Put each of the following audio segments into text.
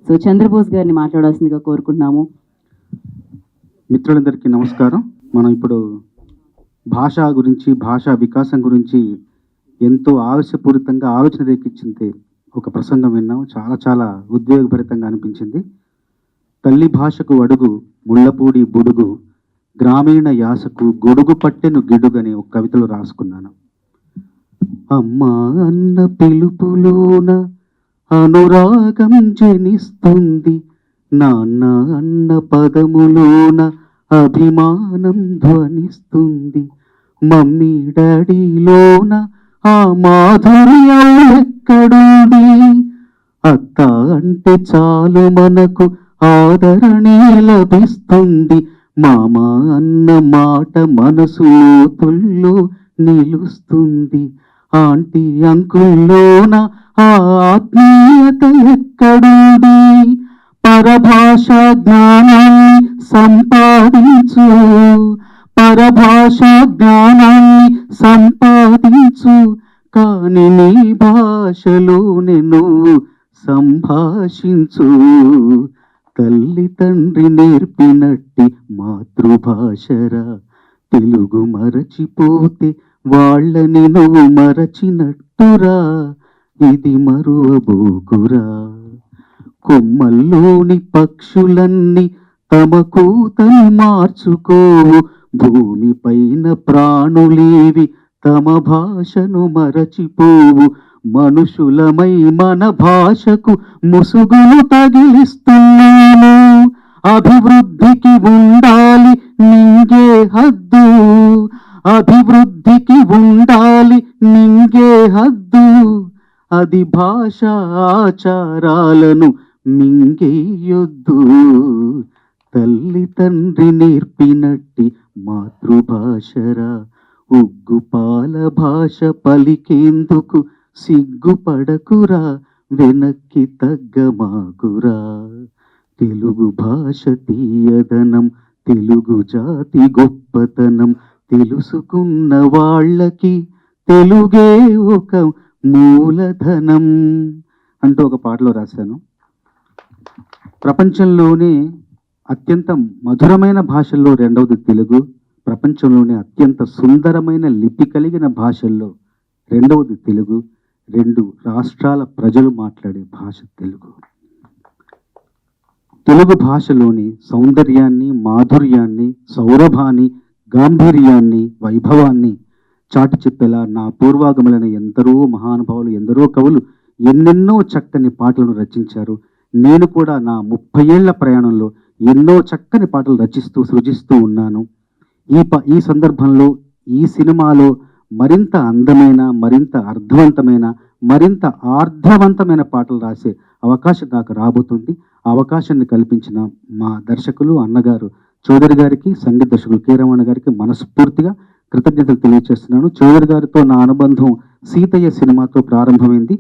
So Chandrabose గారిని మాట్లాడాల్సిందిగా కోరుకుంటున్నాము. మిత్రులందరికీ నమస్కారం. మనం ఇప్పుడు భాష గురించి, భాషా వికాసం గురించి ఎంతో ఆవేశపూరితంగా ఆలోచన రేకిచ్చింది ఒక ప్రసంగం విన్నాం. చాలా చాలా ఉద్వేగభరితంగా అనిపించింది. తల్లి భాషకు అడుగు ముళ్ళపూడి బుడుగు, గ్రామీణ యాసకు గొడుగు పట్టెను గిడుగని ఒక కవితలో రాసుకున్నాను. అమ్మా అన్న పిలుపులోన అనురాగం జనిస్తుంది, నాన్న అన్న పదములోన అభిమానం ధ్వనిస్తుంది, మమ్మీ డాడీలోన ఆ మాధుర్యం ఎక్కడుంది, అత్త అంటే చాలు మనకు ఆదరణే లభిస్తుంది, మామ అన్న మాట మనసు లోతుల్లో నిలుస్తుంది, ఆంటీ అంకుల్లోన ఆ ఆత్మీయత ఎక్కడుంది, పరభాషా జ్ఞానాన్ని సంపాదించు, పరభాషా జ్ఞానాన్ని సంపాదించు, కాని నీ భాషలోనే నువ్వు సంభాషించు, తల్లి తండ్రి నేర్పినట్టి మాతృభాషరా, తెలుగు మరచిపోతే వాళ్ళని నువ్వు మరచినట్టురా, ఇది మరువబోకురా, కొమ్మల్లోని పక్షులన్నీ తమ కూతని మార్చుకోవు, భూమిపైన ప్రాణులేవి తమ భాషను మరచిపోవు, మనుషులమై మన భాషకు ముసుగును తగిలిస్తున్నాము, అభివృద్ధికి ఉండాలి నింగే హద్దు, అభివృద్ధికి ఉండాలి నింగే హద్దు, అది భాషా ఆచారాలను మింగేయొద్దు, తల్లి తండ్రి నేర్పినట్టి మాతృభాషరా, ఉగ్గుపాల భాష పలికేందుకు సిగ్గుపడకురా, వెనక్కి తగ్గమాకురా, తెలుగు భాష తీయదనం, తెలుగు జాతి గొప్పతనం, తెలుసుకున్న వాళ్ళకి తెలుగే ఒక మూలధనం అంటూ ఒక పాటలో రాశాను. ప్రపంచంలోనే అత్యంత మధురమైన భాషల్లో రెండవది తెలుగు, ప్రపంచంలోనే అత్యంత సుందరమైన లిపి కలిగిన భాషల్లో రెండవది తెలుగు, 2 రాష్ట్రాల ప్రజలు మాట్లాడే భాష తెలుగు. తెలుగు భాషలోని సౌందర్యాన్ని, మాధుర్యాన్ని, సౌరభాన్ని, గాంభీర్యాన్ని, వైభవాన్ని చాటి చెప్పేలా నా పూర్వాగములైన ఎందరో మహానుభావులు, ఎందరో కవులు ఎన్నెన్నో చక్కని పాటలను రచించారు. నేను కూడా నా 30 ఏళ్ల ప్రయాణంలో ఎన్నో చక్కని పాటలు రచిస్తూ సృజిస్తూ ఉన్నాను. ఈ సందర్భంలో ఈ సినిమాలో మరింత అందమైన, మరింత అర్థవంతమైన, మరింత ఆర్ద్రవంతమైన పాటలు రాసే అవకాశం నాకు రాబోతుంది. ఆ అవకాశాన్ని కల్పించిన మా దర్శకులు అన్నగారు చౌదరి గారికి, సంగీత దర్శకులు కె రమణ గారికి మనస్ఫూర్తిగా కృతజ్ఞతలు తెలియజేస్తున్నాను. చౌదరి గారితో నా అనుబంధం సీతయ్య సినిమాతో ప్రారంభమైంది.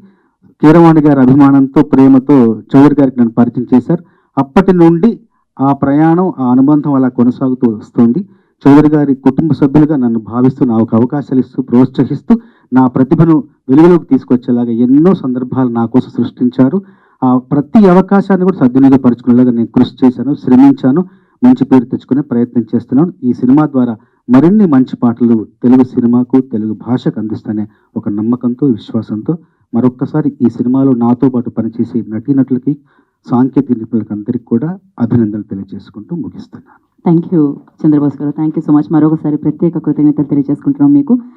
కె రమణ గారి అభిమానంతో, ప్రేమతో చౌదరి గారికి నన్ను పరిచయం చేశారు. అప్పటి నుండి ఆ ప్రయాణం, ఆ అనుబంధం అలా కొనసాగుతూ వస్తుంది. చౌదరి గారి కుటుంబ సభ్యులుగా నన్ను భావిస్తూ, నాకు అవకాశాలు ఇస్తూ, ప్రోత్సహిస్తూ, నా ప్రతిభను వెలుగులోకి తీసుకొచ్చేలాగా ఎన్నో సందర్భాలు నా కోసం సృష్టించారు. ఆ ప్రతి అవకాశాన్ని కూడా సద్వినియోగపరచుకునేలాగా నేను కృషి చేశాను, శ్రమించాను, మంచి పేరు తెచ్చుకునే ప్రయత్నం చేస్తున్నాను. ఈ సినిమా ద్వారా మరిన్ని మంచి పాటలు తెలుగు సినిమాకు, తెలుగు భాషకు అందిస్తానే ఒక నమ్మకంతో, విశ్వాసంతో మరొక్కసారి ఈ సినిమాలో నాతో పాటు పనిచేసే నటీనటులకి, సాంకేతిక నిపుణులకి అందరికీ కూడా అభినందనలు తెలియజేసుకుంటూ ముగిస్తున్నాను. థ్యాంక్ యూ చంద్రబోస్ గారు, థ్యాంక్ యూ సో మచ్. మరొకసారి ప్రత్యేక కృతజ్ఞతలు తెలియజేసుకుంటున్నాం మీకు.